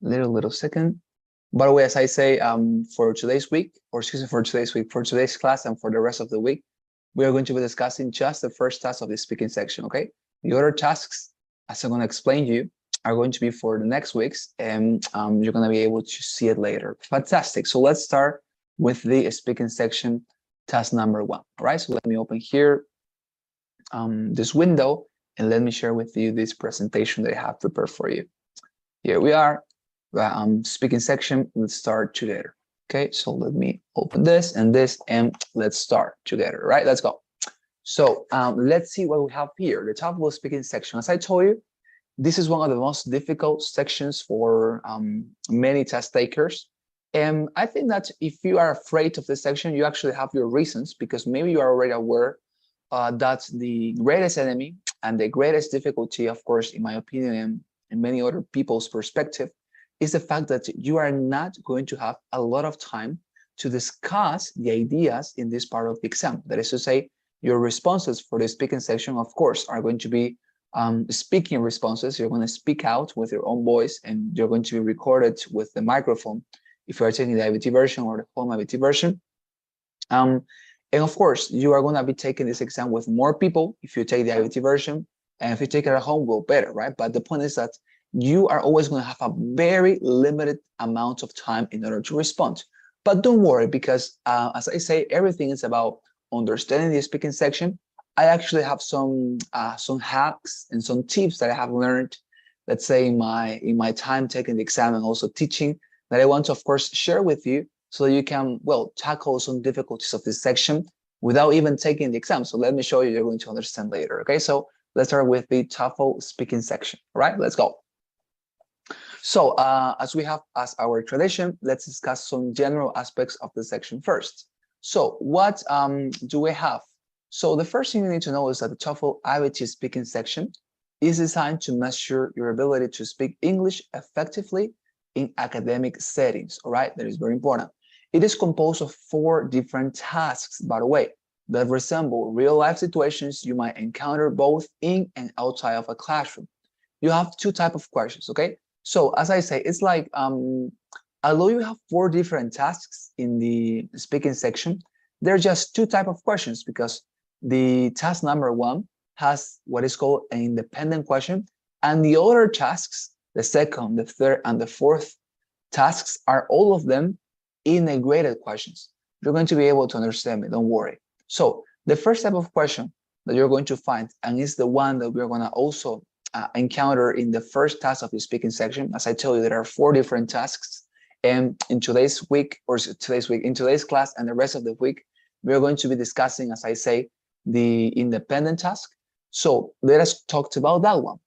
Little second. By the way, as I say, for today's week, or excuse me, for today's class and for the rest of the week, we are going to be discussing just the first task of the speaking section, okay? The other tasks, as I'm going to explain to you, are going to be for the next weeks, and you're going to be able to see it later. Fantastic. So let's start with the speaking section, task number 1. All right, so let me open here this window, and let me share with you this presentation that I have prepared for you. Here we are. Speaking section, let's start together. Okay, so let me open this, and let's start together, right? Let's go. So let's see what we have here. The top of the speaking section. As I told you, this is one of the most difficult sections for many test takers. And I think that if you are afraid of this section, you actually have your reasons, because maybe you are already aware that the greatest enemy and the greatest difficulty, of course, in my opinion, and many other people's perspective, is the fact that you are not going to have a lot of time to discuss the ideas in this part of the exam. That is to say, your responses for the speaking section, of course, are going to be speaking responses. You're going to speak out with your own voice, and you're going to be recorded with the microphone if you are taking the IBT version or the home IBT version. And of course, you are going to be taking this exam with more people if you take the IBT version, and if you take it at home, well, better, right? But the point is that you are always going to have a very limited amount of time in order to respond. But don't worry, because as I say, everything is about understanding the speaking section. I actually have some hacks and some tips that I have learned, let's say in my time taking the exam and also teaching, that I want to, of course, share with you so that you can, well, tackle some difficulties of this section without even taking the exam. So let me show you, you're going to understand later. Okay, so let's start with the TOEFL speaking section. All right, let's go. So as we have as our tradition, let's discuss some general aspects of the section first. So what do we have? So the first thing you need to know is that the TOEFL IBT speaking section is designed to measure your ability to speak English effectively in academic settings. All right, that is very important. It is composed of 4 different tasks, by the way, that resemble real-life situations you might encounter both in and outside of a classroom. You have 2 types of questions, okay? So as I say, it's like, although you have 4 different tasks in the speaking section, there are just 2 types of questions, because the task number 1 has what is called an independent question, and the other tasks, the second, the third, and the fourth tasks, are all of them integrated questions. You're going to be able to understand me, don't worry. So the first type of question that you're going to find, and is the one that we're going to also encounter in the first task of the speaking section. As I tell you, there are 4 different tasks, and in today's class and the rest of the week, we're going to be discussing, as I say, the independent task. So let us talk about that one.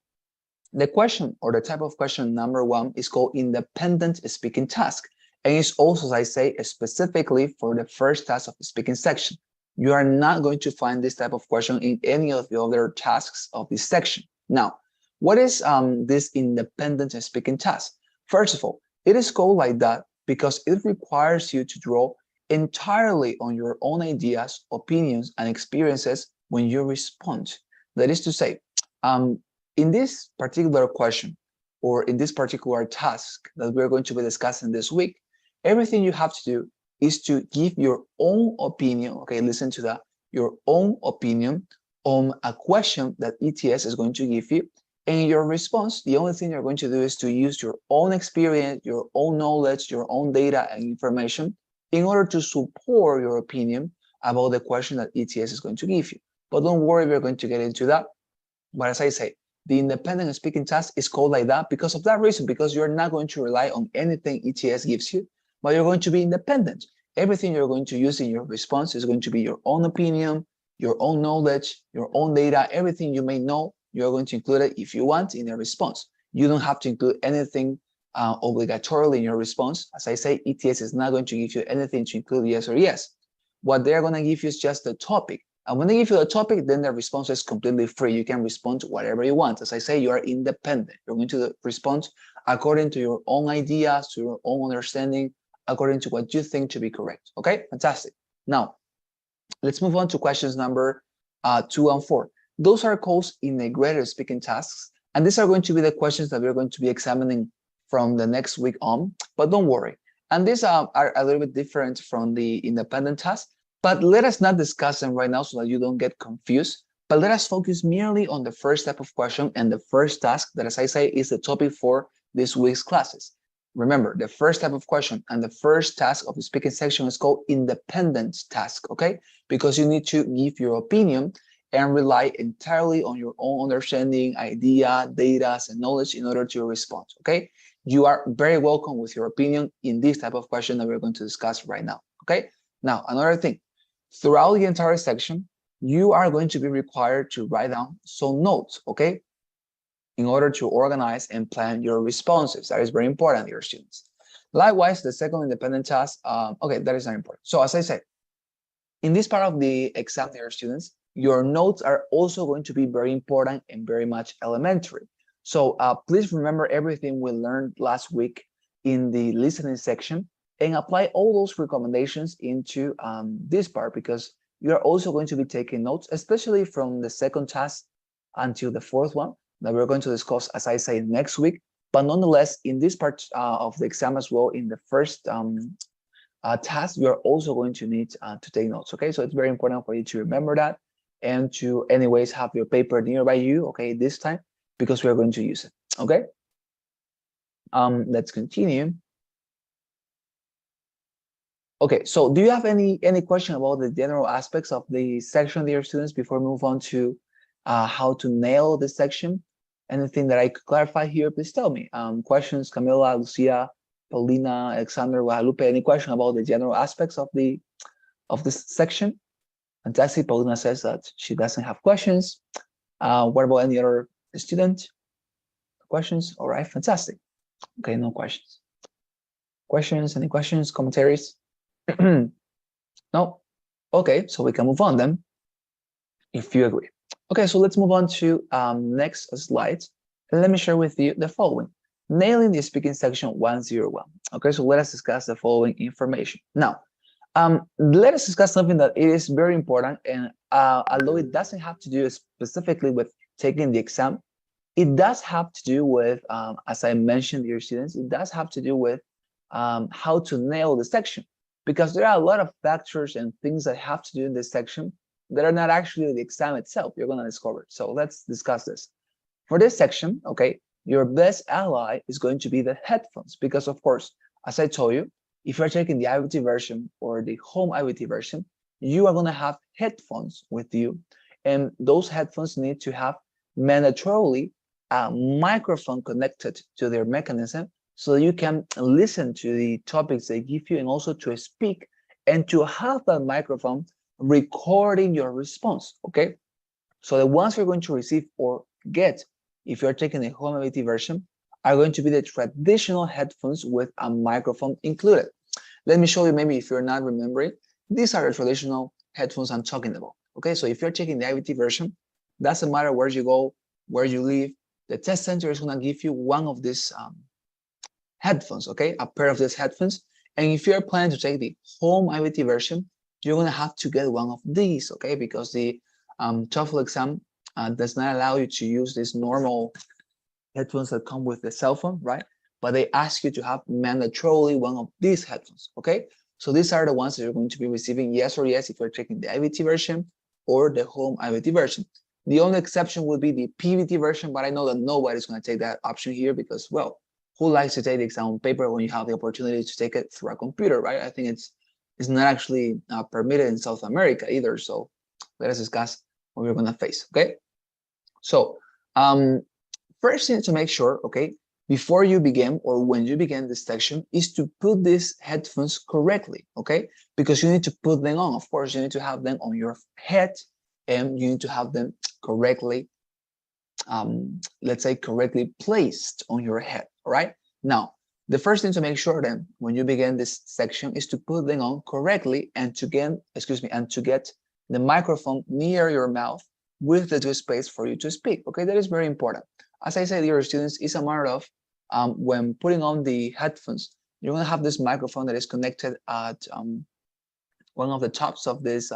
The question, or the type of question number 1, is called independent speaking task, and it's also, as I say, specifically for the first task of the speaking section. You are not going to find this type of question in any of the other tasks of this section. Now, what is this independent speaking task? First of all, it is called like that because it requires you to draw entirely on your own ideas, opinions, and experiences when you respond. That is to say, in this particular question, or in this particular task that we're going to be discussing this week, everything you have to do is to give your own opinion, okay, listen to that, your own opinion on a question that ETS is going to give you. And in your response, the only thing you're going to do is to use your own experience, your own knowledge, your own data and information in order to support your opinion about the question that ETS is going to give you. But don't worry, we're going to get into that. But as I say, the independent speaking task is called like that because of that reason, because you're not going to rely on anything ETS gives you, but you're going to be independent. Everything you're going to use in your response is going to be your own opinion, your own knowledge, your own data, everything you may know, you're going to include it if you want in a response. You don't have to include anything obligatorily in your response. As I say, ETS is not going to give you anything to include yes or yes. What they're going to give you is just the topic. And when they give you a topic, then the response is completely free. You can respond to whatever you want. As I say, you are independent. You're going to respond according to your own ideas, to your own understanding, according to what you think to be correct. Okay, fantastic. Now, let's move on to questions number 2 and 4. Those are called integrated speaking tasks. And these are going to be the questions that we're going to be examining from the next week on, but don't worry. And these are a little bit different from the independent tasks, but let us not discuss them right now so that you don't get confused. But let us focus merely on the first type of question and the first task that, as I say, is the topic for this week's classes. Remember, the first type of question and the first task of the speaking section is called independent task, okay? Because you need to give your opinion and rely entirely on your own understanding, idea, data, and knowledge in order to respond, okay? You are very welcome with your opinion in this type of question that we're going to discuss right now, okay? Now, another thing, throughout the entire section, you are going to be required to write down some notes, okay? In order to organize and plan your responses. That is very important, dear students. Likewise, the second independent task, okay, that is not important. So as I said, in this part of the exam, dear students, your notes are also going to be very important and very much elementary. So please remember everything we learned last week in the listening section and apply all those recommendations into this part, because you are also going to be taking notes, especially from the second task until the fourth one that we're going to discuss, as I say, next week. But nonetheless, in this part of the exam as well, in the first task, you are also going to need to take notes, okay? So it's very important for you to remember that and to anyways have your paper nearby you, okay, this time, because we are going to use it, okay? Let's continue. Okay, so do you have any question about the general aspects of the section, dear students, before we move on to how to nail this section? Anything that I could clarify here, please tell me. Questions, Camila, Lucia, Paulina, Alexander, Guadalupe, any question about the general aspects of this section? Fantastic. Paulina says that she doesn't have questions. What about any other student? Questions? All right, fantastic. Okay, no questions. Questions? Any questions? Commentaries? No? Okay, so we can move on then, if you agree. Okay, so let's move on to next slide. And let me share with you the following. Nailing the speaking section 101. Okay, so let us discuss the following information. Now, let us discuss something that is very important, and although it doesn't have to do specifically with taking the exam, it does have to do with, as I mentioned, dear students, it does have to do with how to nail the section, because there are a lot of factors and things that have to do in this section that are not actually the exam itself. You're going to discover. So let's discuss this. For this section, okay, your best ally is going to be the headphones, because of course, as I told you, if you're taking the IVT version or the home IVT version, you are going to have headphones with you, and those headphones need to have mandatorily a microphone connected to their mechanism so you can listen to the topics they give you and also to speak and to have that microphone recording your response, okay? So the ones you're going to receive or get if you're taking the home IVT version are going to be the traditional headphones with a microphone included. Let me show you, maybe if you're not remembering, these are the traditional headphones I'm talking about, okay? So if you're taking the IVT version, doesn't matter where you go, where you live, the test center is going to give you one of these headphones, okay? A pair of these headphones. And if you're planning to take the home IVT version, you're going to have to get one of these, okay? Because the TOEFL exam does not allow you to use these normal headphones that come with the cell phone, right? But they ask you to have mandatorily one of these headphones, okay? So these are the ones that you're going to be receiving, yes or yes, if you're taking the IVT version or the home IVT version. The only exception would be the PVT version, but I know that nobody's going to take that option here because, well, who likes to take the exam on paper when you have the opportunity to take it through a computer, right? I think it's not actually permitted in South America either. So let us discuss what we're going to face, okay? So first thing to make sure, okay, before you begin or when you begin this section is to put these headphones correctly, okay? Because you need to put them on. Of course, you need to have them on your head and you need to have them correctly, let's say correctly placed on your head, all right? Now, the first thing to make sure then when you begin this section is to put them on correctly and to get, the microphone near your mouth with the due space for you to speak, okay? That is very important. As I said, dear students, it's a matter of when putting on the headphones, you're gonna have this microphone that is connected at one of the tops of this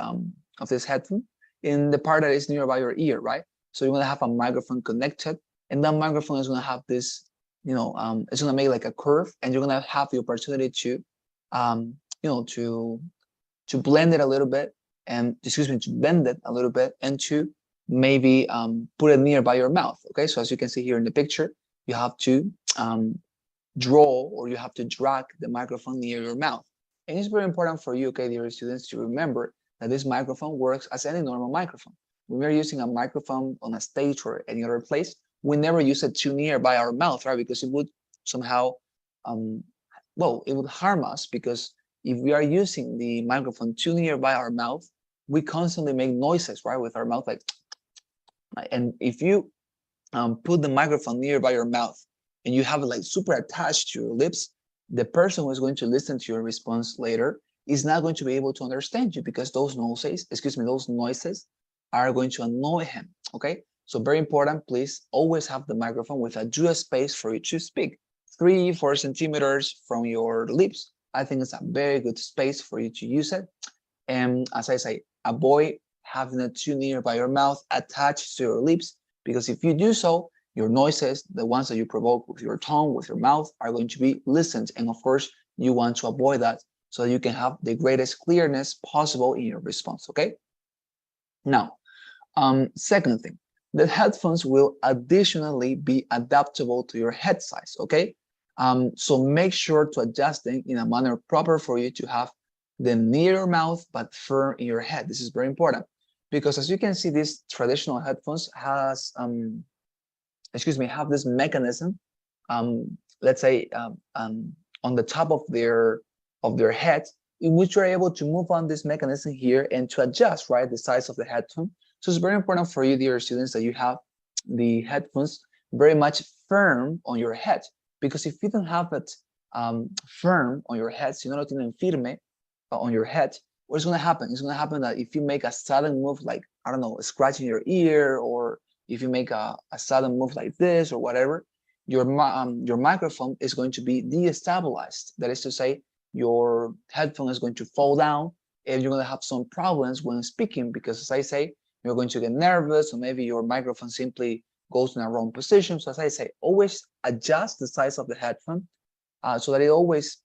headphone in the part that is nearby your ear, right? So you're gonna have a microphone connected, and that microphone is gonna have this it's gonna make like a curve, and you're gonna have the opportunity to, to blend it a little bit, and to bend it a little bit, and to maybe put it nearby your mouth. Okay, so as you can see here in the picture, you have to draw, or you have to drag the microphone near your mouth. And it's very important for you, okay, dear students, to remember that this microphone works as any normal microphone. When we're using a microphone on a stage or any other place, we never use it too near by our mouth, right? Because it would somehow, it would harm us, because if we are using the microphone too near by our mouth, we constantly make noises, right, with our mouth, like, and if you put the microphone nearby your mouth and you have it like super attached to your lips, the person who is going to listen to your response later is not going to be able to understand you, because those noises are going to annoy him. Okay, so very important, please always have the microphone with a due space for you to speak. 3-4 centimeters from your lips, I think it's a very good space for you to use it. And as I say, avoid having it too near by your mouth, attached to your lips, because if you do so, your noises, the ones that you provoke with your tongue, with your mouth, are going to be listened. And of course, you want to avoid that so that you can have the greatest clearness possible in your response, okay? Now, second thing, the headphones will additionally be adaptable to your head size, okay? So make sure to adjust them in a manner proper for you to have them near your mouth but firm in your head. This is very important, because as you can see, these traditional headphones have this mechanism, let's say on the top of their head, in which you're able to move on this mechanism here and to adjust, right, the size of the headphone. So it's very important for you, dear students, that you have the headphones very much firm on your head, because if you don't have it firm on your head, si no lo tienen firme on your head, what's going to happen? It's going to happen that if you make a sudden move, like, I don't know, scratching your ear, or if you make a sudden move like this or whatever, your microphone is going to be destabilized. That is to say, your headphone is going to fall down, and you're going to have some problems when speaking, because as I say, you're going to get nervous, or maybe your microphone simply goes in a wrong position. So as I say, always adjust the size of the headphone so that it always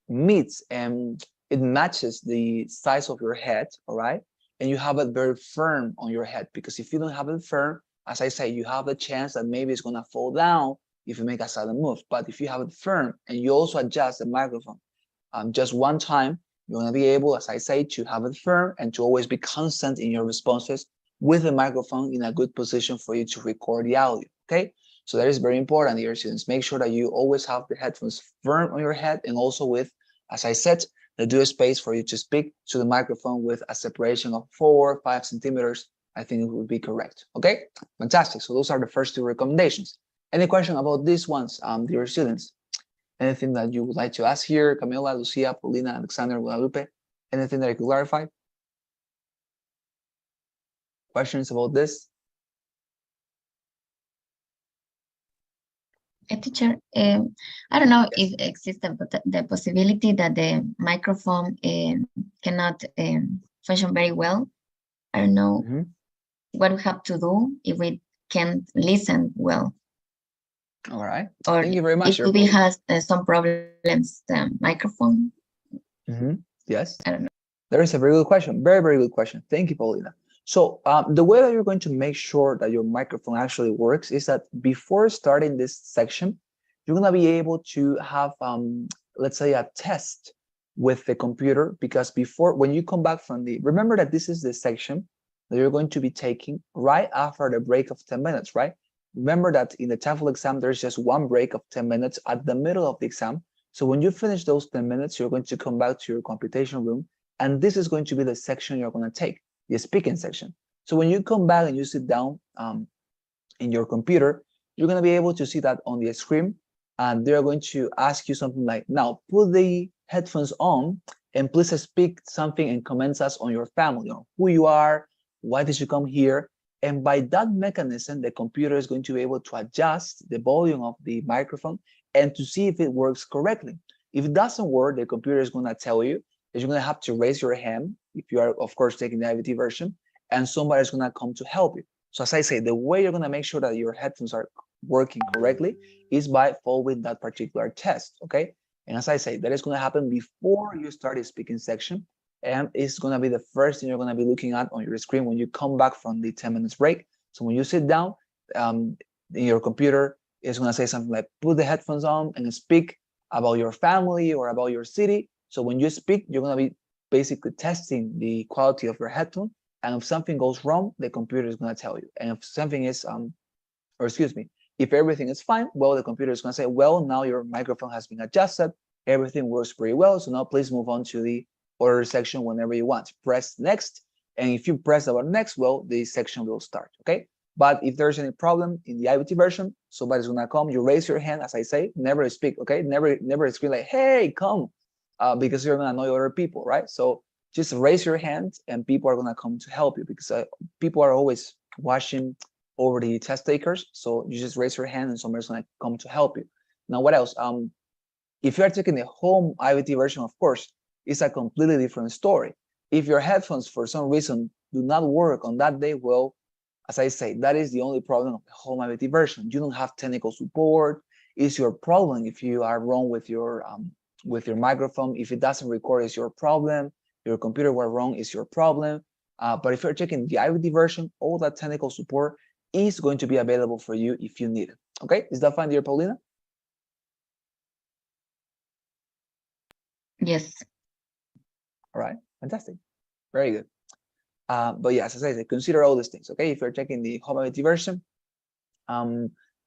meets and it matches the size of your head, all right? And you have it very firm on your head, because if you don't have it firm, as I say, you have the chance that maybe it's going to fall down if you make a sudden move. But if you have it firm and you also adjust the microphone just one time, you're going to be able, as I say, to have it firm and to always be constant in your responses with the microphone in a good position for you to record the audio, okay? So that is very important, dear students. Make sure that you always have the headphones firm on your head, and also with, as I said, the due space for you to speak to the microphone with a separation of 4 or 5 centimeters. I think it would be correct. Okay, fantastic. So those are the first 2 recommendations. Any question about these ones, dear students? Anything that you would like to ask here? Camila, Lucia, Paulina, Alexander, Guadalupe? Anything that I could clarify? Questions about this? Teacher, I don't know if exists the possibility that the microphone cannot function very well. I don't know what we have to do if we can't listen well. All right. Or thank you very much. If we has some problems, the microphone. Yes. I don't know. There is a very good question. Very, very good question. Thank you, Paulina. So the way that you're going to make sure that your microphone actually works is that before starting this section, you're going to be able to have, let's say, a test with the computer, because before, when you come back from remember that this is the section that you're going to be taking right after the break of 10 minutes, right? Remember that in the TOEFL exam, there's just one break of 10 minutes at the middle of the exam. So when you finish those 10 minutes, you're going to come back to your computation room, and this is going to be the section you're going to take, the speaking section. So when you come back and you sit down in your computer, you're going to be able to see that on the screen, and they're going to ask you something like, now put the headphones on and please speak something and comment us on your family, on who you are, why did you come here. And by that mechanism, the computer is going to be able to adjust the volume of the microphone and to see if it works correctly. If it doesn't work, the computer is going to tell you that you're going to have to raise your hand if you are, of course, taking the IVT version, and somebody is going to come to help you. So as I say, the way you're going to make sure that your headphones are working correctly is by following that particular test, okay? And as I say, that is going to happen before you start the speaking section, and it's going to be the first thing you're going to be looking at on your screen when you come back from the 10 minutes break. So when you sit down in your computer, it's going to say something like, put the headphones on and speak about your family or about your city. So when you speak, you're going to be basically testing the quality of your headphone. And if something goes wrong, the computer is going to tell you. And if something is, or excuse me, if everything is fine, well, the computer is going to say, well, now your microphone has been adjusted. Everything works pretty well. So now please move on to the order section whenever you want. Press next. And if you press the button next, well, the section will start, okay? But if there's any problem in the IVT version, somebody's gonna come, you raise your hand, as I say, never speak, okay? Never scream like, hey, come, because you're gonna annoy other people, right? So just raise your hand and people are gonna come to help you because people are always watching over the test takers. So you just raise your hand and somebody's gonna come to help you. Now, what else? If you are taking the home IVT version, of course, it's a completely different story. If your headphones, for some reason, do not work on that day, well, as I say, that is the only problem of the home IVT version. You don't have technical support. It's your problem if you are wrong with your microphone. If it doesn't record, it's your problem. Your computer were wrong, it's your problem. But if you're checking the IVT version, all that technical support is going to be available for you if you need it. Okay, is that fine, dear Paulina? Yes. All right, fantastic, very good. But yes, as I said, consider all these things. Okay, if you're checking the home IVT version,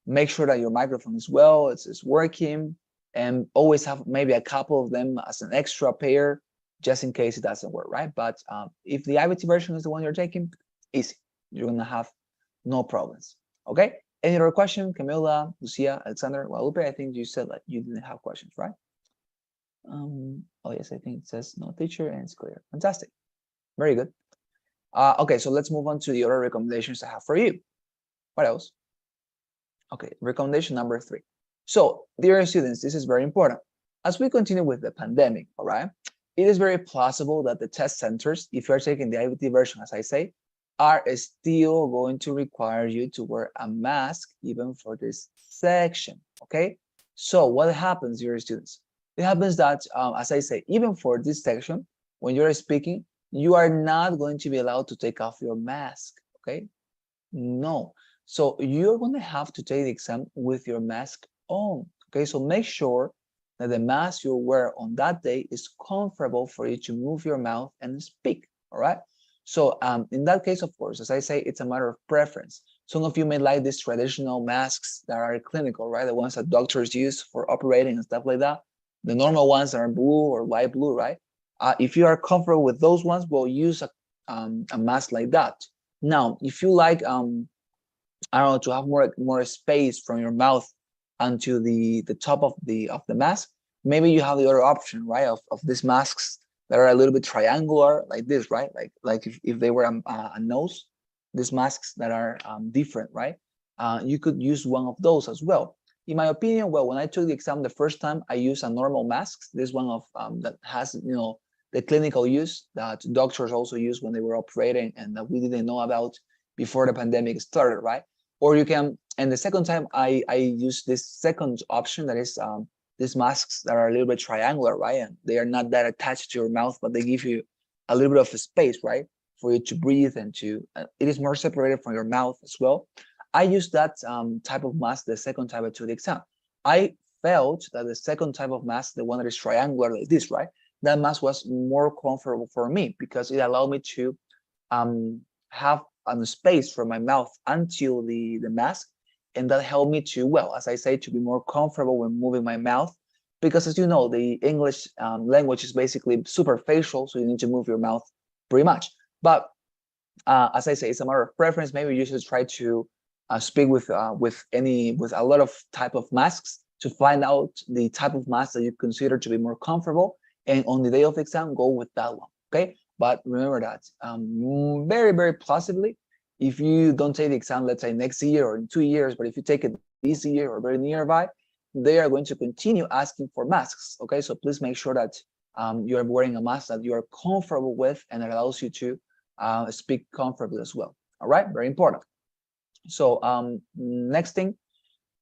make sure that your microphone is well, it's working, and always have maybe a couple of them as an extra pair, just in case it doesn't work, right? But if the IVT version is the one you're taking, easy. You're gonna have no problems. Okay. Any other question, Camila, Lucia, Alexander, Guadalupe? I think you said that you didn't have questions, right? Oh yes, I think it says no teacher and it's clear. Fantastic. Very good. Okay, so let's move on to the other recommendations I have for you. What else? Okay, recommendation number 3. So, dear students, this is very important. As we continue with the pandemic, all right, it is very plausible that the test centers, if you're taking the IVT version, as I say, are still going to require you to wear a mask even for this section, okay? So what happens, dear students? It happens that, as I say, even for this section, when you're speaking, you are not going to be allowed to take off your mask, okay? No. So you're going to have to take the exam with your mask on, okay? So make sure that the mask you wear on that day is comfortable for you to move your mouth and speak, all right? So in that case, of course, as I say, it's a matter of preference. Some of you may like these traditional masks that are clinical, right? The ones that doctors use for operating and stuff like that. The normal ones that are blue or light blue, right? If you are comfortable with those ones, we'll use a mask like that. Now, if you like, I don't know, to have more space from your mouth onto the top of the mask, maybe you have the other option, right? Of these masks that are a little bit triangular, like this, right? Like if they were a nose, these masks that are different, right? You could use one of those as well. In my opinion, well, when I took the exam the first time, I used a normal mask. This one of that has, you know, the clinical use that doctors also use when they were operating and that we didn't know about before the pandemic started, right? Or you can, and the second time I used this second option that is these masks that are a little bit triangular, right? And they are not that attached to your mouth, but they give you a little bit of a space, right? For you to breathe and to, it is more separated from your mouth as well. I used that type of mask the second time I took the exam. I felt that the second type of mask, the one that is triangular like this, right? That mask was more comfortable for me because it allowed me to have a space from my mouth until the mask. And that helped me to, well, as I say, to be more comfortable when moving my mouth. Because as you know, the English language is basically superficial, so you need to move your mouth pretty much. But as I say, it's a matter of preference. Maybe you should try to speak with a lot of type of masks to find out the type of mask that you consider to be more comfortable. And on the day of exam, go with that one, okay? But remember that very, very possibly, if you don't take the exam, let's say next year or in 2 years, but if you take it this year or very nearby, they are going to continue asking for masks, okay? So please make sure that you are wearing a mask that you are comfortable with and it allows you to speak comfortably as well, all right? Very important. So next thing,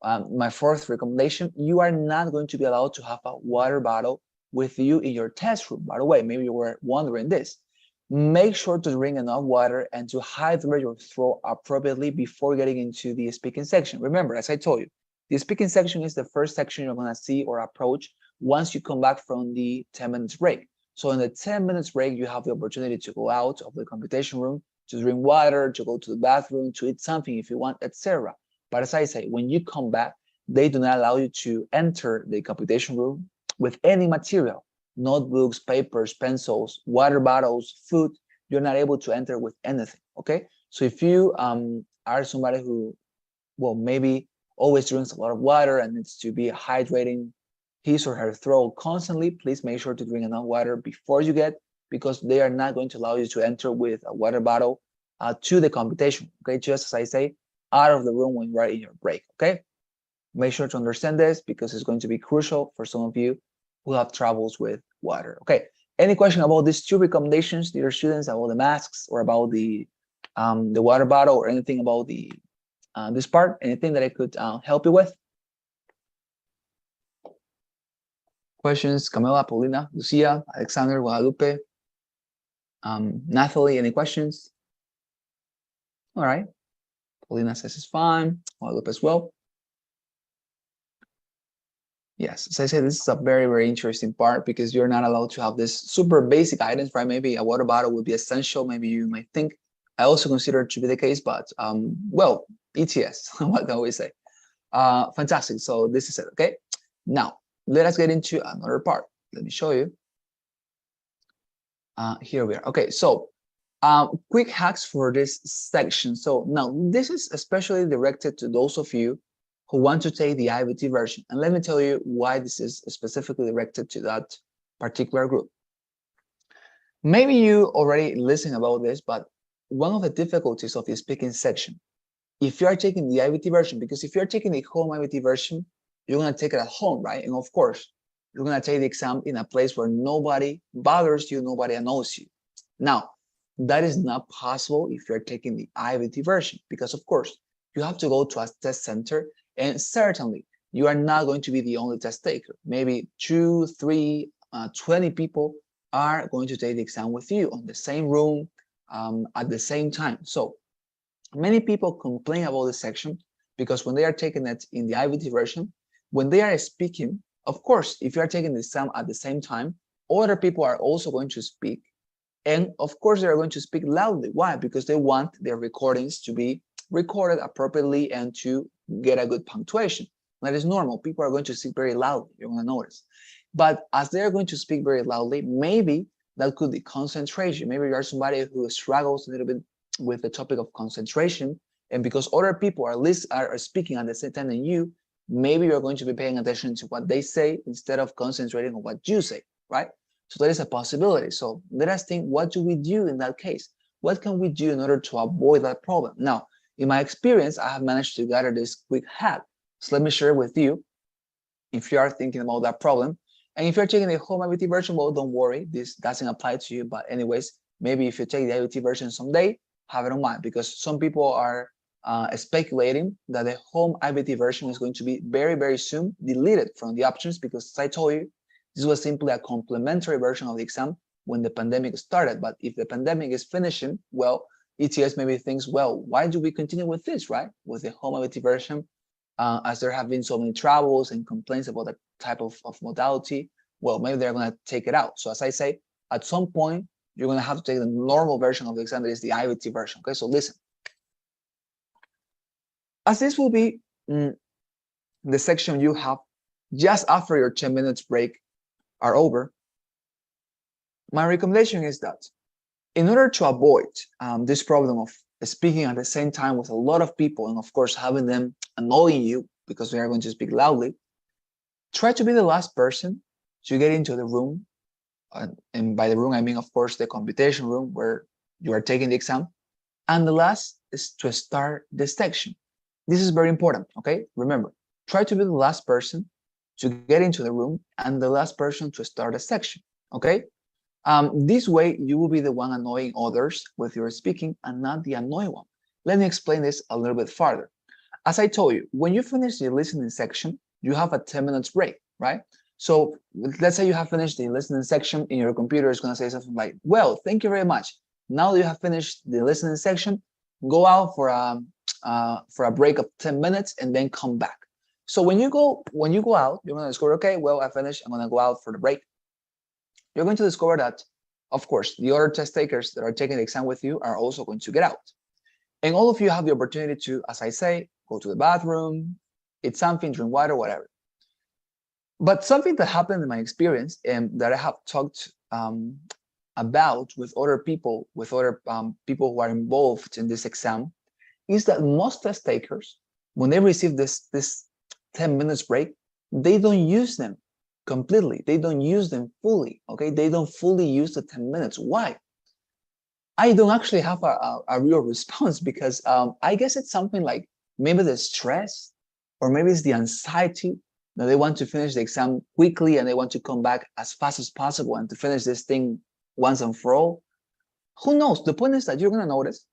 My fourth recommendation, you are not going to be allowed to have a water bottle with you in your test room. By the way, maybe you were wondering this. Make sure to drink enough water and to hydrate your throat appropriately before getting into the speaking section. Remember, as I told you, the speaking section is the first section you're going to see or approach once you come back from the 10 minutes break. So in the 10 minutes break, you have the opportunity to go out of the computation room, to drink water, to go to the bathroom, to eat something if you want, etc. But as I say, when you come back, they do not allow you to enter the computation room with any material, notebooks, papers, pencils, water bottles, food. You're not able to enter with anything, okay? So if you are somebody who, well, maybe always drinks a lot of water and needs to be hydrating his or her throat constantly, please make sure to drink enough water before you get, because they are not going to allow you to enter with a water bottle to the computation, okay? Just as I say, out of the room when you are in your break, okay? Make sure to understand this because it's going to be crucial for some of you who have troubles with water, okay? Any question about these two recommendations, dear students, about the masks or about the water bottle or anything about the this part, anything that I could help you with? Questions? Camila, Paulina, Lucia, Alexander, Guadalupe, Nathalie, any questions? All right. Paulina says it's fine. Guadalupe as well. Yes, as I said, this is a very, very interesting part because you're not allowed to have this super basic items, right? Maybe a water bottle would be essential. Maybe you might think. I also consider it to be the case, but well, ETS, what can we say? Fantastic. So this is it, okay? Now, let us get into another part. Let me show you. Here we are. Okay, so quick hacks for this section. So now this is especially directed to those of you who want to take the IVT version. And let me tell you why this is specifically directed to that particular group. Maybe you already listened about this, but one of the difficulties of the speaking section, if you are taking the IVT version, because if you're taking the home IVT version, you're going to take it at home, right? And of course, you're going to take the exam in a place where nobody bothers you, nobody annoys you. Now, that is not possible if you're taking the IVT version, because of course, you have to go to a test center, and certainly you are not going to be the only test taker. Maybe 2, 3, 20 people are going to take the exam with you on the same room at the same time. So many people complain about this section because when they are taking it in the IVT version, when they are speaking, of course, if you are taking the exam at the same time, other people are also going to speak. And of course, they are going to speak loudly. Why? Because they want their recordings to be recorded appropriately and to get a good punctuation. That is normal. People are going to speak very loudly. You're going to notice. But as they are going to speak very loudly, maybe that could be concentration. Maybe you are somebody who struggles a little bit with the topic of concentration. And because other people are speaking at the same time than you, maybe you're going to be paying attention to what they say instead of concentrating on what you say, right? So that is a possibility. So let us think, what do we do in that case? What can we do in order to avoid that problem? Now, in my experience, I have managed to gather this quick hack. So let me share with you if you are thinking about that problem. And if you're taking the home IVT version, well, don't worry, this doesn't apply to you. But anyways, maybe if you take the IVT version someday, have it on mind, because some people are speculating that the home IVT version is going to be very, very soon deleted from the options, because as I told you, this was simply a complementary version of the exam when the pandemic started. But if the pandemic is finishing, well, ETS maybe thinks, well, why do we continue with this, right? With the home IVT version, as there have been so many troubles and complaints about that type of modality, well, maybe they're going to take it out. So as I say, at some point, you're going to have to take the normal version of the exam, that is the IVT version. Okay, so listen. As this will be the section you have just after your 10 minutes break are over, my recommendation is that in order to avoid this problem of speaking at the same time with a lot of people, and of course having them annoying you because they are going to speak loudly, try to be the last person to get into the room. And by the room, I mean, of course, the computation room where you are taking the exam. And the last is to start the section. This is very important, okay? Remember, try to be the last person to get into the room and the last person to start a section, okay? This way, you will be the one annoying others with your speaking and not the annoying one. Let me explain this a little bit further. as I told you, when you finish the listening section, you have a 10 minutes break, right? So let's say you have finished the listening section and your computer is going to say something like, well, thank you very much. Now that you have finished the listening section, go out for a break of 10 minutes and then come back. So when you go out, you're going to discover, okay, well, I finished. I'm going to go out for the break. You're going to discover that, of course, the other test takers that are taking the exam with you are also going to get out. And all of you have the opportunity to, as I say, go to the bathroom, eat something, drink water, whatever. But something that happened in my experience and that I have talked about with other people, people who are involved in this exam, is that most test takers, when they receive this 10 minutes break, they don't use them completely. They don't use them fully, okay? They don't fully use the 10 minutes. Why? I don't actually have a real response because I guess it's something like maybe the stress or maybe it's the anxiety that they want to finish the exam quickly and they want to come back as fast as possible and to finish this thing once and for all. Who knows? The point is that you're going to notice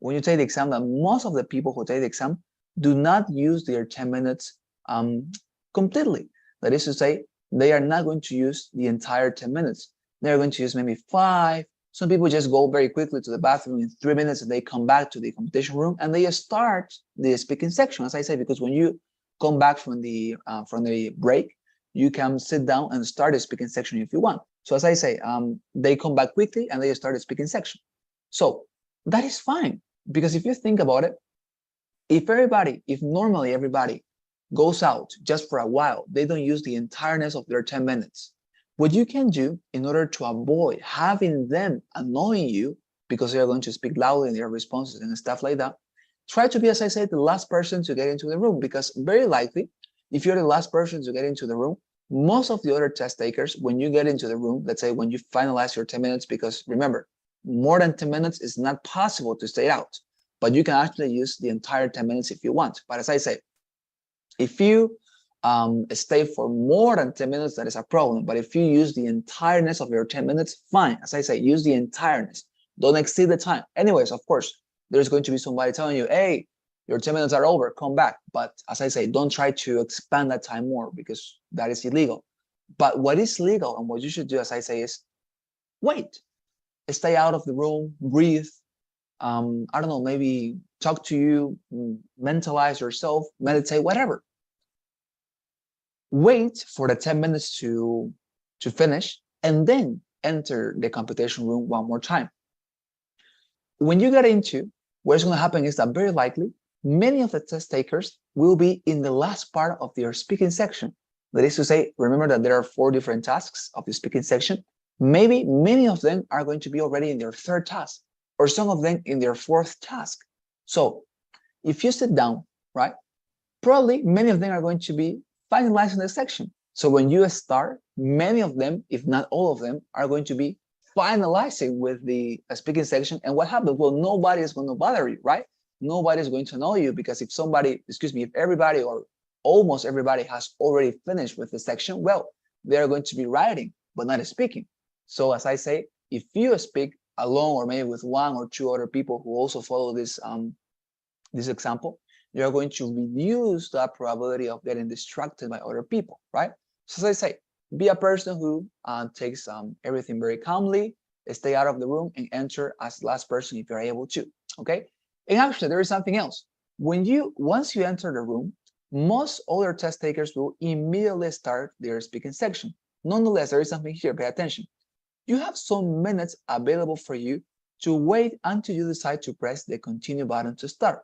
when you take the exam that most of the people who take the exam do not use their 10 minutes completely. That is to say, they are not going to use the entire 10 minutes. They're going to use maybe 5. Some people just go very quickly to the bathroom in 3 minutes and they come back to the competition room and they start the speaking section, as I say, because when you come back from the break, you can sit down and start a speaking section if you want. So as I say, they come back quickly and they start a speaking section. So that is fine, because if you think about it, if normally everybody goes out just for a while, they don't use the entireness of their 10 minutes. What you can do in order to avoid having them annoying you because they are going to speak loudly in their responses and stuff like that, try to be, as I said, the last person to get into the room, because very likely, if you're the last person to get into the room, most of the other test takers, when you get into the room, let's say when you finalize your 10 minutes, because remember, more than 10 minutes is not possible to stay out, but you can actually use the entire 10 minutes if you want. But as I say, if you stay for more than 10 minutes, that is a problem. But if you use the entireness of your 10 minutes, fine. As I say, use the entireness. Don't exceed the time. Anyways, of course, there's going to be somebody telling you, hey, your 10 minutes are over, come back. But as I say, don't try to expand that time more because that is illegal. But what is legal and what you should do, as I say, is wait. Stay out of the room, breathe. I don't know, maybe talk to you, mentalize yourself, meditate, whatever. Wait for the 10 minutes to finish and then enter the competition room one more time. When you get into, what's going to happen is that very likely many of the test takers will be in the last part of their speaking section. That is to say, remember that there are 4 different tasks of the speaking section. Maybe many of them are going to be already in their 3rd task, or some of them in their 4th task. So if you sit down, right, probably many of them are going to be finalizing the section. So when you start, many of them, if not all of them, are going to be finalizing with the speaking section. And what happens? Well, nobody is going to bother you, right? Nobody is going to know you, because if everybody or almost everybody has already finished with the section, well, they're going to be writing, but not speaking. So as I say, if you speak alone or maybe with 1 or 2 other people who also follow this example, you're going to reduce that probability of getting distracted by other people, right? So as I say, be a person who takes everything very calmly, stay out of the room and enter as the last person if you're able to, okay? And actually, there is something else. Once you enter the room, most other test takers will immediately start their speaking section. Nonetheless, there is something here, pay attention. You have some minutes available for you to wait until you decide to press the continue button to start.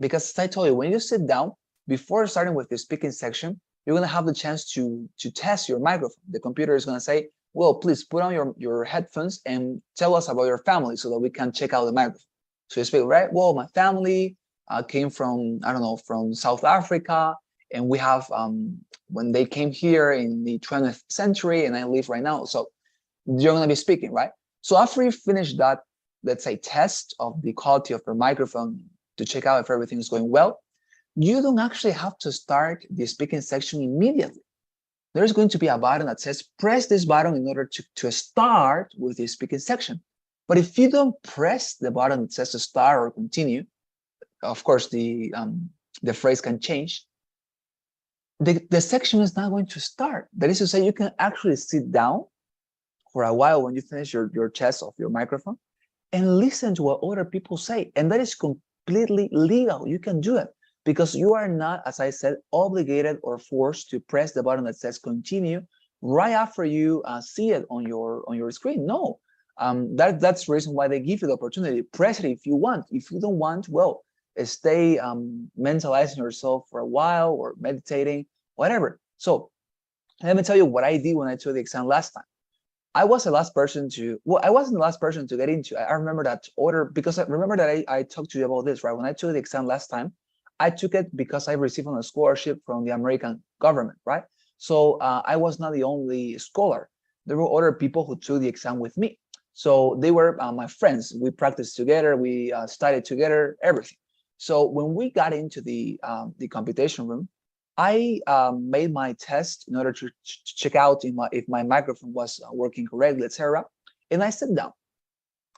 Because as I told you, when you sit down, before starting with the speaking section, you're going to have the chance to test your microphone. The computer is going to say, well, please put on your headphones and tell us about your family so that we can check out the microphone. So you speak, right? Well, my family came from, I don't know, from South Africa. And we have, when they came here in the 20th century, and I live right now. So you're going to be speaking, right? So after you finish that, let's say, test of the quality of your microphone to check out if everything is going well, you don't actually have to start the speaking section immediately. There's going to be a button that says, press this button in order to start with the speaking section. But if you don't press the button that says to start or continue, of course, the the phrase can change, the section is not going to start. That is to say, you can actually sit down for a while when you finish your test of your microphone and listen to what other people say. And that is completely legal. You can do it because you are not, as I said, obligated or forced to press the button that says continue right after you see it on your screen. No, that's the reason why they give you the opportunity. Press it if you want. If you don't want, well, stay mentalizing yourself for a while or meditating, whatever. So let me tell you what I did when I took the exam last time. I was the last person to, well, I wasn't the last person to get into. I remember that order because I remember that I talked to you about this, right? When I took the exam last time, I took it because I received a scholarship from the American government, right? So I was not the only scholar. There were other people who took the exam with me. So they were my friends. We practiced together. We studied together, everything. So when we got into the computation room, I made my test in order to check out if my microphone was working correctly, etc. And I sat down,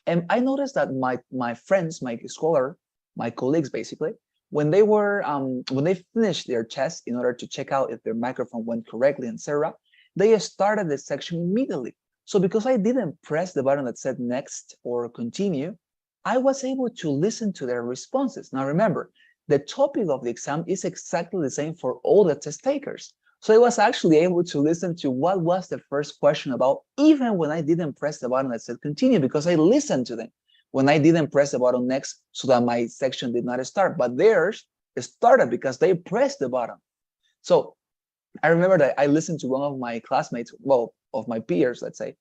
and I noticed that my friends, my scholar, my colleagues, basically, when they finished their test in order to check out if their microphone went correctly, etc., they started the section immediately. So because I didn't press the button that said next or continue, I was able to listen to their responses. Now remember, the topic of the exam is exactly the same for all the test takers. So I was actually able to listen to what was the first question about, even when I didn't press the button that said continue, because I listened to them when I didn't press the button next so that my section did not start. But theirs started because they pressed the button. So I remember that I listened to one of my classmates, well, of my peers, let's say,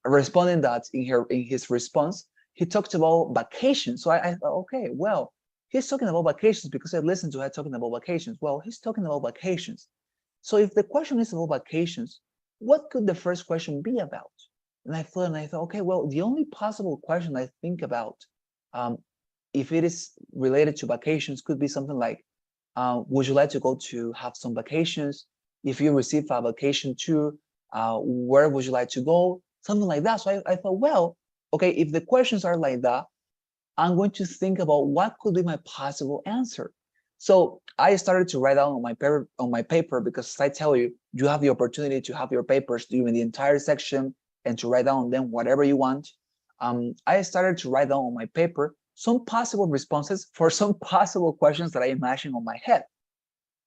responding that in his response, he talked about vacations. So I thought, okay, well, he's talking about vacations because I listened to her talking about vacations. Well, he's talking about vacations. So if the question is about vacations, what could the first question be about? And I thought, okay, well, the only possible question I think about, if it is related to vacations, could be something like, would you like to go to have some vacations? If you receive a vacation too, where would you like to go? Something like that. So I thought, well, okay, if the questions are like that, I'm going to think about what could be my possible answer. So I started to write down on my paper because, as I tell you, you have the opportunity to have your papers during the entire section and to write down on them whatever you want. I started to write down on my paper some possible responses for some possible questions that I imagined on my head.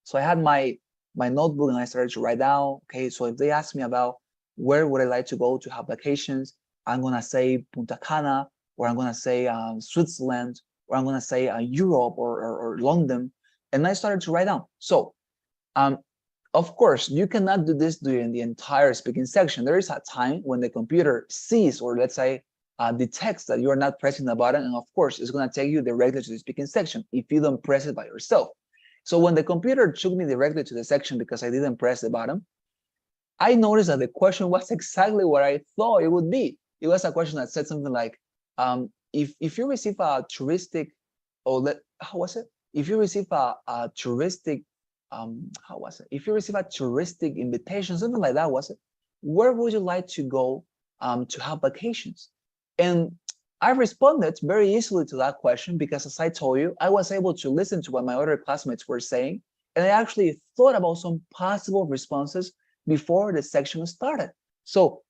So I had my notebook and I started to write down, okay, so if they ask me about where would I like to go to have vacations, I'm going to say Punta Cana, or I'm going to say Switzerland, or I'm going to say Europe or London. And I started to write down. So, of course, you cannot do this during the entire speaking section. There is a time when the computer sees, or let's say, detects that you are not pressing the button. And of course, it's going to take you directly to the speaking section if you don't press it by yourself. So when the computer took me directly to the section because I didn't press the button, I noticed that the question was exactly what I thought it would be. It was a question that said something like, if you receive a touristic, how was it? If you receive a touristic, how was it? If you receive a touristic invitation, something like that, was it? Where would you like to go to have vacations? And I responded very easily to that question because, as I told you, I was able to listen to what my other classmates were saying, and I actually thought about some possible responses before the section started. So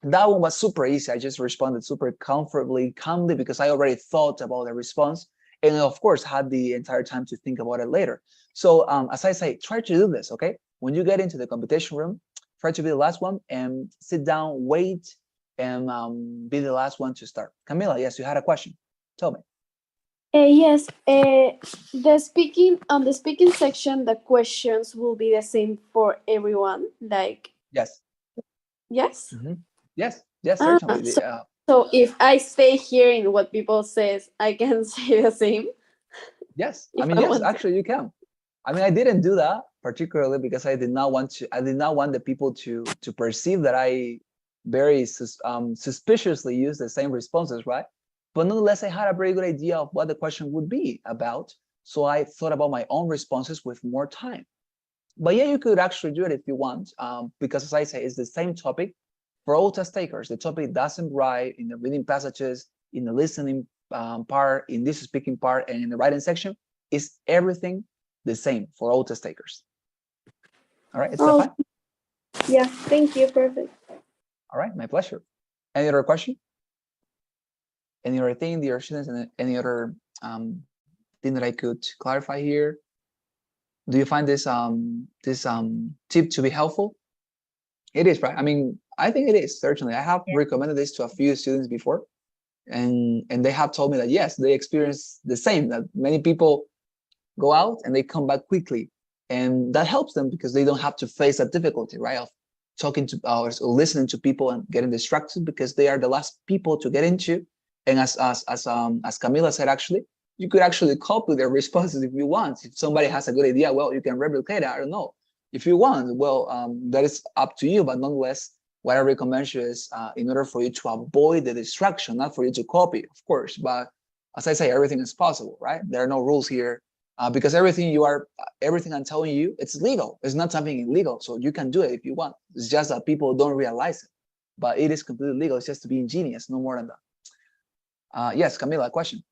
that one was super easy. I just responded super comfortably, calmly, because I already thought about the response, and of course had the entire time to think about it later. So as I say, try to do this, okay? When you get into the competition room, try to be the last one and sit down, wait, and be the last one to start. Camila, yes, you had a question. Tell me. Yes, the speaking section, the questions will be the same for everyone. Like, Yes. yes. Yes. Yes, certainly. So if I stay hearing what people says, I can say the same. Yes, I mean, yes, actually you can. I mean, I didn't do that particularly because I did not want the people to perceive that I very suspiciously use the same responses, right? But nonetheless, I had a very good idea of what the question would be about. So I thought about my own responses with more time. But yeah, you could actually do it if you want, because as I say, it's the same topic for all test takers. The topic doesn't write in the reading passages, in the listening part, in this speaking part, and in the writing section. Is everything the same for all test takers. All right, is that Oh, fine? yeah, thank you. Perfect. All right, my pleasure. Any other question? Any other thing, dear students, and any other thing that I could clarify here? Do you find this tip to be helpful? It is, right? I mean, I think it is, certainly. I have recommended this to a few students before, and they have told me that yes, they experience the same, that many people go out and they come back quickly, and that helps them because they don't have to face that difficulty, right, of talking to or listening to people and getting distracted, because they are the last people to get into. And as Camila said, actually, you could actually copy their responses if you want. If somebody has a good idea, well, you can replicate it. I don't know. If you want, well, that is up to you. But nonetheless, what I recommend you is, in order for you to avoid the distraction, not for you to copy, of course. But as I say, everything is possible, right? There are no rules here, because everything I'm telling you, it's legal. It's not something illegal, so you can do it if you want. It's just that people don't realize it, but it is completely legal. It's just to be ingenious, no more than that. Yes, Camila, question.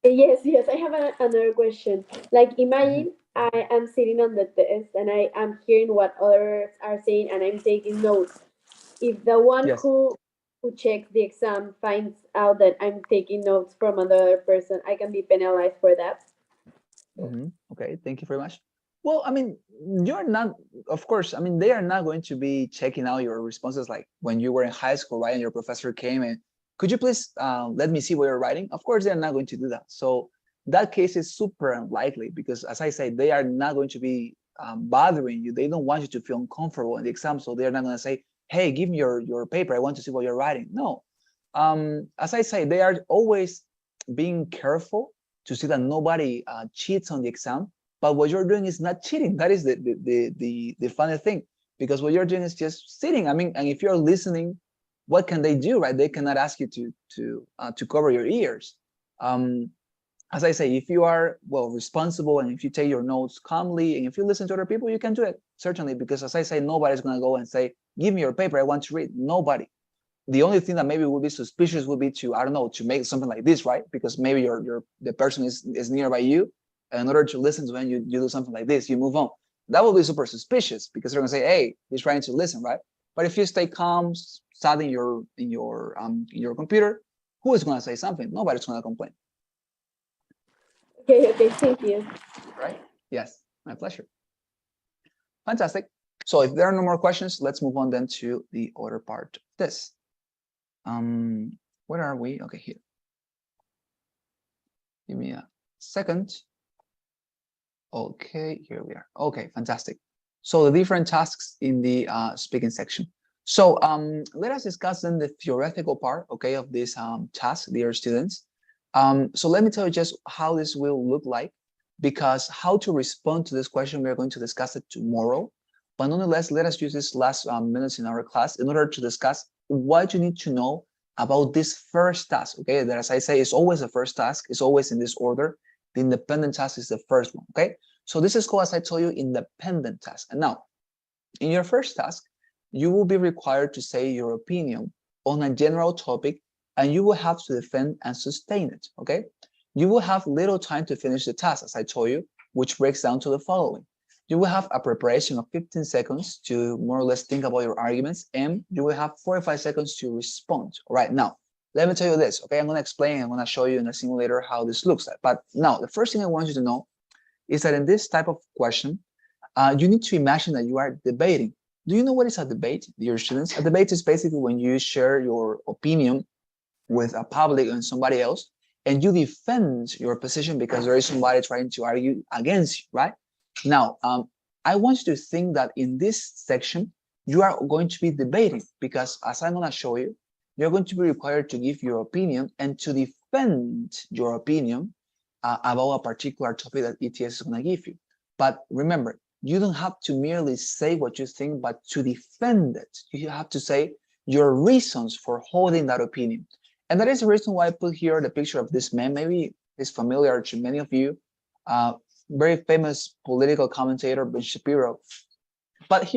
Yes, yes. I have another question. Like, imagine I am sitting on the test and I am hearing what others are saying and I'm taking notes. If the one Yes. who checks the exam finds out that I'm taking notes from another person, I can be penalized for that. Okay, thank you very much. Well, I mean, you're not, of course, I mean, they are not going to be checking out your responses like when you were in high school, right? And your professor came and, could you please let me see what you're writing? Of course, they're not going to do that. So that case is super unlikely because, as I say, they are not going to be bothering you. They don't want you to feel uncomfortable in the exam. So they're not going to say, hey, give me your paper. I want to see what you're writing. No. As I say, they are always being careful to see that nobody cheats on the exam. But what you're doing is not cheating. That is the funny thing, because what you're doing is just sitting. I mean, and if you're listening, what can they do, right? They cannot ask you to cover your ears. As I say, if you are well responsible and if you take your notes calmly and if you listen to other people, you can do it, certainly, because as I say, nobody's going to go and say, give me your paper, I want to read. Nobody. The only thing that maybe would be suspicious would be to, I don't know, to make something like this, right? Because maybe the person is nearby you, and in order to listen to when you do something like this, you move on. That will be super suspicious because they're gonna say, hey, he's trying to listen, right? But if you stay calm, sat in your computer, who is gonna say something? Nobody's gonna complain. Okay, okay, thank you. Right? Yes, my pleasure. Fantastic. So if there are no more questions, let's move on then to the other part of this. Where are we? Okay, here. Give me a second. Okay, here we are. Okay, fantastic. So the different tasks in the speaking section. So let us discuss then the theoretical part, okay, of this task, dear students. So let me tell you just how this will look like, because how to respond to this question, we are going to discuss it tomorrow. But nonetheless, let us use this last minutes in our class in order to discuss what you need to know about this first task, okay? That, as I say, is always the first task, is always in this order. The independent task is the first one, okay? So this is called, as I told you, independent task. And now, in your first task, you will be required to say your opinion on a general topic, and you will have to defend and sustain it, okay? You will have little time to finish the task, as I told you, which breaks down to the following. You will have a preparation of 15 seconds to more or less think about your arguments, and you will have 45 seconds to respond. All right, now, let me tell you this, okay? I'm going to explain, I'm going to show you in a simulator how this looks like. But now, the first thing I want you to know is that in this type of question, you need to imagine that you are debating. Do you know what is a debate, dear students? A debate is basically when you share your opinion with a public and somebody else, and you defend your position because there is somebody trying to argue against you, right? Now, I want you to think that in this section, you are going to be debating because, as I'm going to show you, you're going to be required to give your opinion and to defend your opinion about a particular topic that ETS is going to give you. But remember, you don't have to merely say what you think, but to defend it. You have to say your reasons for holding that opinion. And that is the reason why I put here the picture of this man. Maybe it's familiar to many of you. Very famous political commentator, Ben Shapiro. But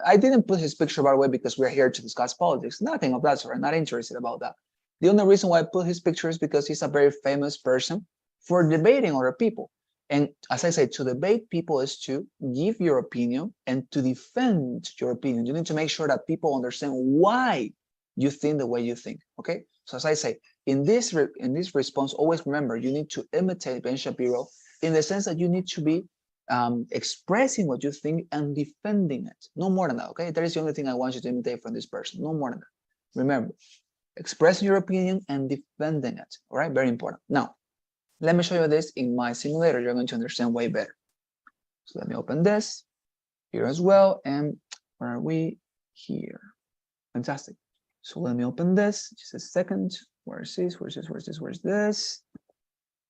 I didn't put his picture, by the way, because we're here to discuss politics. Nothing of that sort. I'm not interested about that. The only reason why I put his picture is because he's a very famous person for debating other people. And as I said, to debate people is to give your opinion and to defend your opinion. You need to make sure that people understand why you think the way you think, okay? So as I say, in this response, always remember, you need to imitate Ben Shapiro in the sense that you need to be expressing what you think and defending it. No more than that, okay? That is the only thing I want you to imitate from this person. No more than that. Remember, expressing your opinion and defending it, all right? Very important. Now, let me show you this in my simulator. You're going to understand way better. So let me open this here as well. And where are we? Here. Fantastic. So let me open this. Just a second. Where is this? Where's this? Where's this? Where's this?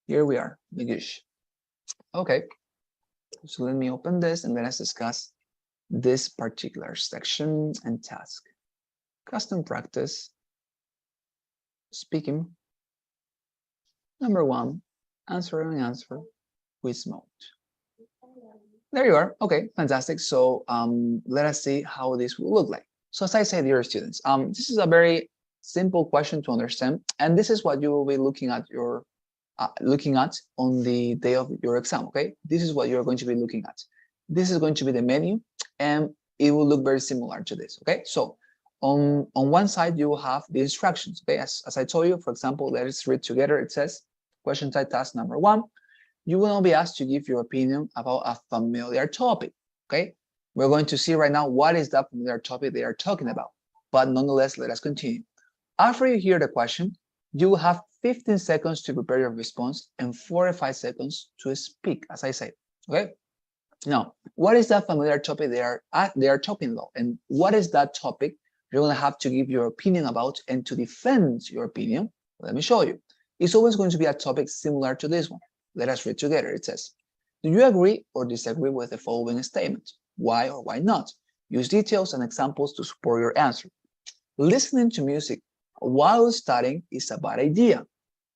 Here we are. Bigish. Okay. So let me open this and let us discuss this particular section and task. Custom practice. Speaking. Number 1. Answer and answer with mode. There you are. Okay, fantastic. So let us see how this will look like. So as I said, dear students, this is a very simple question to understand, and this is what you will be looking at on the day of your exam. Okay, this is what you're going to be looking at. This is going to be the menu, and it will look very similar to this. Okay, so on one side you will have the instructions. Okay, as I told you, for example, let us read together. It says, question type task number 1. You will not be asked to give your opinion about a familiar topic. Okay, we're going to see right now what is that familiar topic they are talking about. But nonetheless, let us continue. After you hear the question, you will have 15 seconds to prepare your response and 45 seconds to speak, as I say. Okay. Now, what is that familiar topic they are talking about, and what is that topic you're going to have to give your opinion about and to defend your opinion? Let me show you. It's always going to be a topic similar to this one. Let us read together. It says, do you agree or disagree with the following statement? Why or why not? Use details and examples to support your answer. Listening to music while studying is a bad idea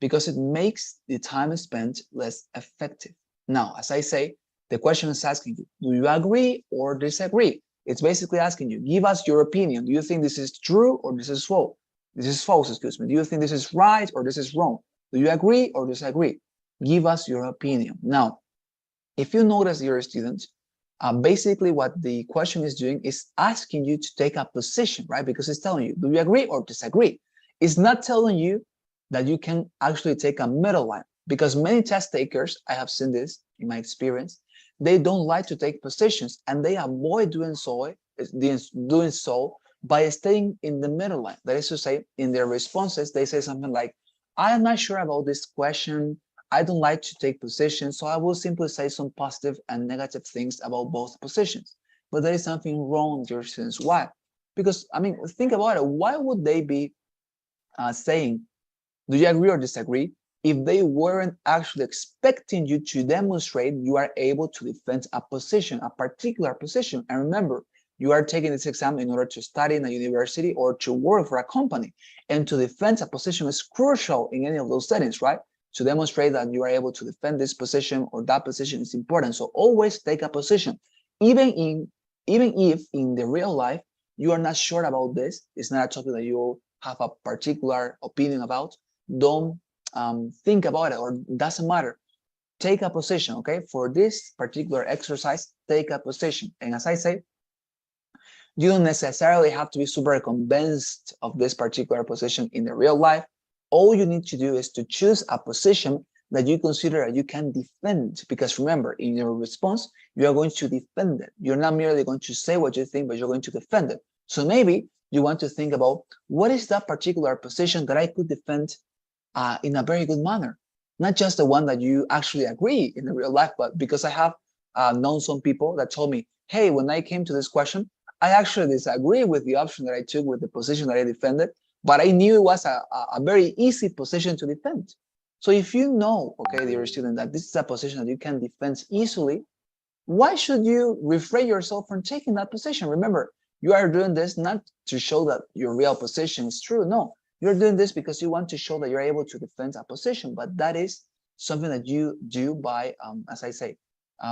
because it makes the time spent less effective. Now, as I say, the question is asking you, do you agree or disagree? It's basically asking you, give us your opinion. Do you think this is true or this is false? This is false, excuse me. Do you think this is right or this is wrong? Do you agree or disagree? Give us your opinion. Now, if you notice, you're a student, basically what the question is doing is asking you to take a position, right? Because it's telling you, do you agree or disagree? It's not telling you that you can actually take a middle line, because many test takers, I have seen this in my experience, they don't like to take positions and they avoid doing so by staying in the middle line. That is to say, in their responses, they say something like, I am not sure about this question. I don't like to take positions, so I will simply say some positive and negative things about both positions. But there is something wrong, dear students. Why? Because, I mean, think about it. Why would they be saying, do you agree or disagree, if they weren't actually expecting you to demonstrate you are able to defend a position, a particular position? And remember, you are taking this exam in order to study in a university or to work for a company. And to defend a position is crucial in any of those settings, right? To demonstrate that you are able to defend this position or that position is important. So always take a position. Even if in the real life, you are not sure about this, it's not a topic that you have a particular opinion about, don't think about it, or doesn't matter. Take a position, okay? For this particular exercise, take a position. And as I say, you don't necessarily have to be super convinced of this particular position in the real life. All you need to do is to choose a position that you consider that you can defend. Because remember, in your response, you are going to defend it. You're not merely going to say what you think, but you're going to defend it. So maybe you want to think about, what is that particular position that I could defend in a very good manner? Not just the one that you actually agree in the real life, but because I have known some people that told me, hey, when I came to this question, I actually disagree with the option that I took with the position that I defended, but I knew it was a very easy position to defend. So if you know, okay, dear student, that this is a position that you can defend easily, why should you refrain yourself from taking that position? Remember, you are doing this not to show that your real position is true. No, you're doing this because you want to show that you're able to defend a position, but that is something that you do by, as I say,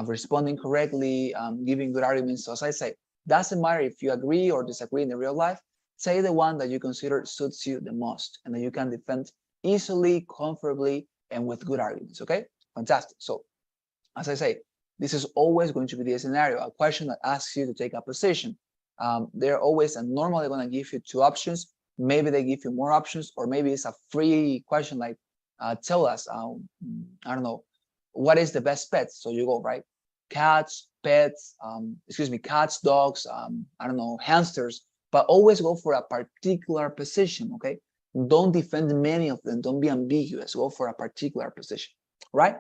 responding correctly, giving good arguments. So as I say, doesn't matter if you agree or disagree in the real life, say the one that you consider suits you the most and that you can defend easily, comfortably, and with good arguments, okay? Fantastic. So as I say, this is always going to be the scenario, a question that asks you to take a position. They're always and normally going to give you two options. Maybe they give you more options, or maybe it's a free question like, tell us, I don't know, what is the best pet? So you go, right? Cats, pets, cats, dogs, I don't know, hamsters, but always go for a particular position, okay? Don't defend many of them. Don't be ambiguous. Go for a particular position, right?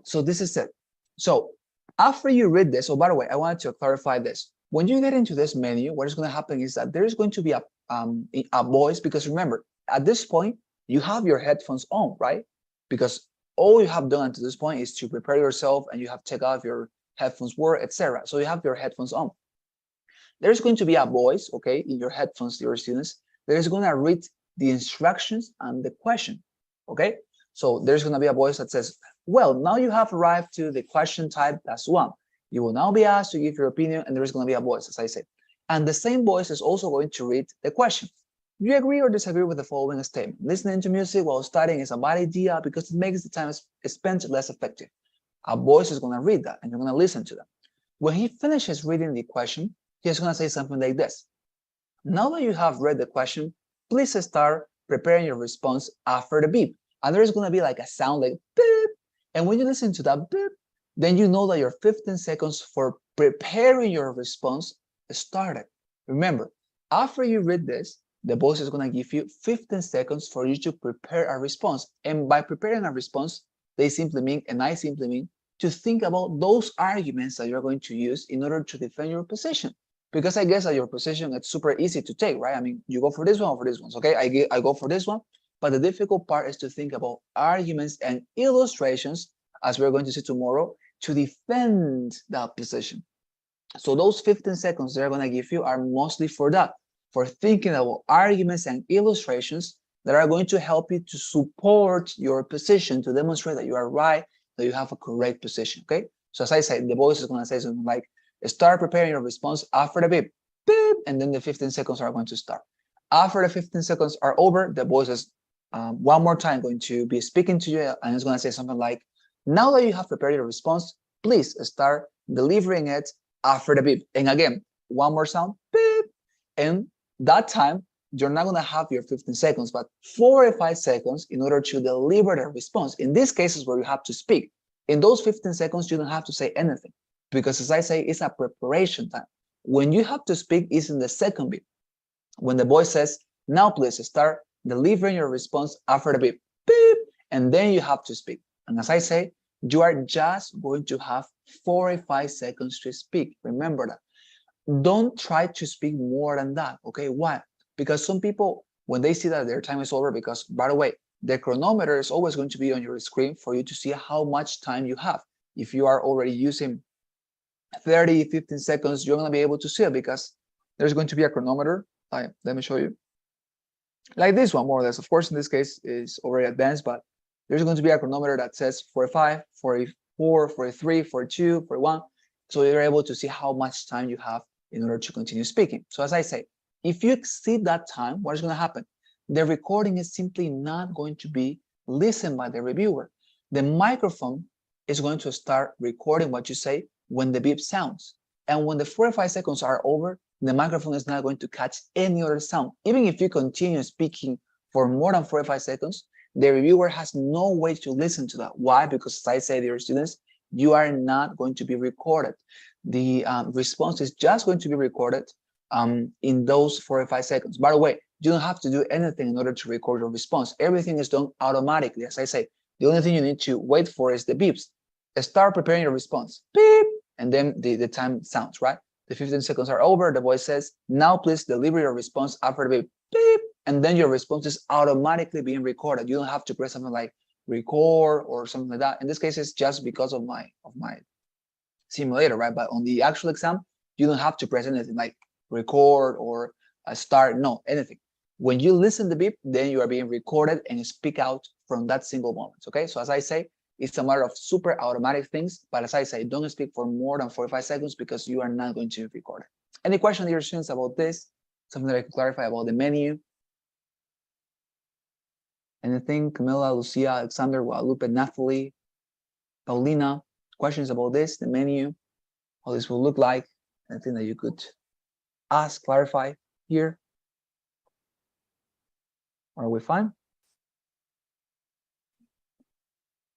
So this is it. So after you read this, oh, by the way, I wanted to clarify this. When you get into this menu, what is going to happen is that there is going to be a voice, because remember, at this point, you have your headphones on, right? Because all you have done to this point is to prepare yourself, and you have taken off your headphones, etc. So you have your headphones on. There's going to be a voice, okay, in your headphones, dear students, that is going to read the instructions and the question, okay? So there's going to be a voice that says, well, now you have arrived to the question type +1. You will now be asked to give your opinion, and there is going to be a voice, as I said. And the same voice is also going to read the question. Do you agree or disagree with the following statement? Listening to music while studying is a bad idea because it makes the time spent less effective. A voice is going to read that, and you're going to listen to them. When he finishes reading the question, he's going to say something like this. Now that you have read the question, please start preparing your response after the beep. And there's going to be like a sound like beep. And when you listen to that beep, then you know that your 15 seconds for preparing your response started. Remember, after you read this, the voice is going to give you 15 seconds for you to prepare a response. And by preparing a response, they simply mean, and I simply mean, to think about those arguments that you're going to use in order to defend your position. Because I guess that your position, it's super easy to take, right? I mean, you go for this one or for this one, okay? I go for this one, but the difficult part is to think about arguments and illustrations, as we're going to see tomorrow, to defend that position. So those 15 seconds they're going to give you are mostly for that, for thinking about arguments and illustrations that are going to help you to support your position, to demonstrate that you are right, that you have a correct position, okay? So as I said, the voice is going to say something like, start preparing your response after the beep, beep, and then the 15 seconds are going to start. After the 15 seconds are over, the voice is one more time going to be speaking to you, and it's going to say something like, now that you have prepared your response, please start delivering it after the beep. And again, one more sound, beep, and that time, you're not going to have your 15 seconds, but 4 or 5 seconds in order to deliver the response. In these cases where you have to speak, in those 15 seconds, you don't have to say anything. Because as I say, it's a preparation time. When you have to speak, it's in the second beep. When the voice says, now please start delivering your response after the beep, beep, and then you have to speak. And as I say, you are just going to have 4 or 5 seconds to speak. Remember that. Don't try to speak more than that, okay? Why? Because some people, when they see that their time is over, because by the way, the chronometer is always going to be on your screen for you to see how much time you have. If you are already using 30, 15 seconds, you're going to be able to see it because there's going to be a chronometer. Let me show you. Like this one, more or less. Of course, in this case, is already advanced, but there's going to be a chronometer that says 45, 44, 43, 42, 41. So you're able to see how much time you have in order to continue speaking. So as I say, if you exceed that time, what is going to happen? The recording is simply not going to be listened by the reviewer. The microphone is going to start recording what you say when the beep sounds. And when the 4 or 5 seconds are over, the microphone is not going to catch any other sound. Even if you continue speaking for more than 4 or 5 seconds, the reviewer has no way to listen to that. Why? Because as I say, dear students, you are not going to be recorded. The response is just going to be recorded in those 4 or 5 seconds. By the way, you don't have to do anything in order to record your response. Everything is done automatically. As I say, the only thing you need to wait for is the beeps. Start preparing your response. Beep. And then the time sounds, right? The 15 seconds are over. The voice says, now please deliver your response after the beep. Beep. And then your response is automatically being recorded. You don't have to press something like record or something like that. In this case, it's just because of my simulator, right? But on the actual exam, you don't have to press anything like record or start, no, anything. When you listen to the beep, then you are being recorded and speak out from that single moment, okay? So as I say, it's a matter of super automatic things, but as I say, don't speak for more than 45 seconds because you are not going to record it. Any questions, dear students, about this? Something that I can clarify about the menu? Anything? Camila, Lucia, Alexander, Guadalupe, Nathalie, Paulina, questions about this, the menu, how this will look like, anything that you could ask, clarify here? Are we fine?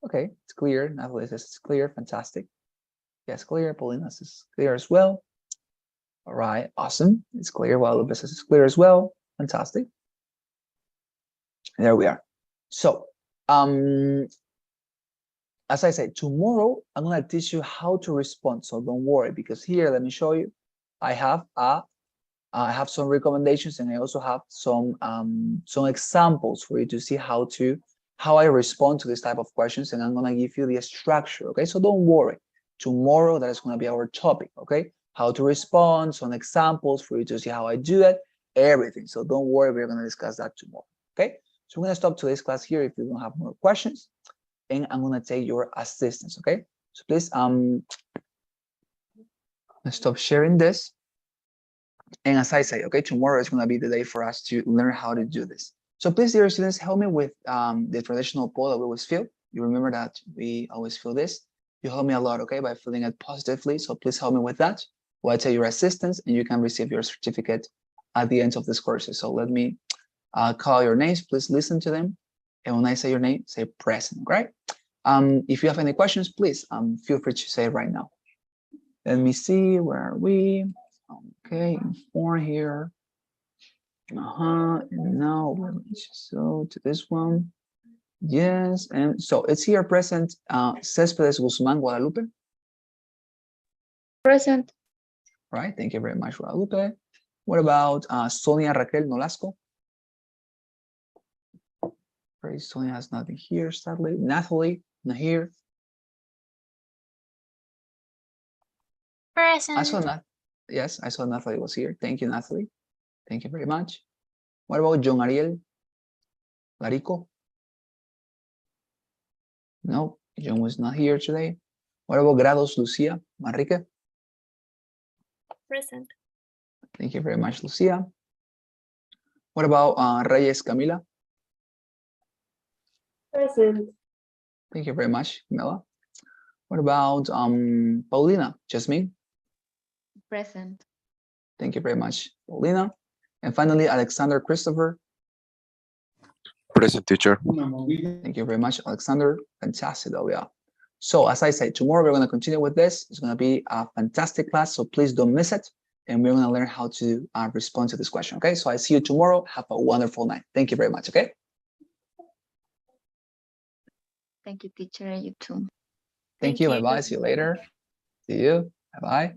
Okay, it's clear. Natalie says it's clear. Fantastic. Yes, clear. Paulina says it's clear as well. All right, awesome. It's clear. Guadalupe says it's clear as well. Fantastic. There we are. So, as I said, tomorrow I'm going to teach you how to respond. So don't worry, because here, let me show you. I have some recommendations, and I also have some examples for you to see how I respond to this type of questions, and I'm going to give you the structure. Okay, so don't worry. Tomorrow that is going to be our topic. Okay, how to respond, some examples for you to see how I do it, everything. So don't worry, we're going to discuss that tomorrow. Okay, so we're going to stop today's class here if you don't have more questions, and I'm going to take your assistance. Okay, so please let's stop sharing this. And as I say, okay, tomorrow is going to be the day for us to learn how to do this. So please, dear students, help me with the traditional poll that we always fill. You remember that we always fill this. You help me a lot, okay, by filling it positively. So please help me with that. While I take your assistance, and you can receive your certificate at the end of this course. So let me call your names. Please listen to them. And when I say your name, say present, right? If you have any questions, please feel free to say it right now. Let me see, where are we? Okay, inform here. And now let me just go to this one. Yes, and so it's here present. Céspedes Guzmán Guadalupe. Present. Right, thank you very much, Guadalupe. What about Sonia Raquel Nolasco? Right, Sonia has nothing here, sadly. Natalie, not here. Present. I saw yes, I saw Natalie was here. Thank you, Natalie. Thank you very much. What about John Ariel Larico? No, John was not here today. What about Grados Lucia Manrique? Present. Thank you very much, Lucia. What about Reyes Camila? Present. Thank you very much, Camila. What about Paulina, Jasmine? Present. Thank you very much, Paulina. And finally, Alexander Christopher. Present, teacher. Thank you very much, Alexander. Fantastic, though, yeah. So as I say, tomorrow we're going to continue with this. It's going to be a fantastic class, so please don't miss it. And we're going to learn how to respond to this question, okay? So I see you tomorrow. Have a wonderful night. Thank you very much, okay? Thank you, teacher. You too. Thank you. Bye-bye. See you later. See you. Bye-bye.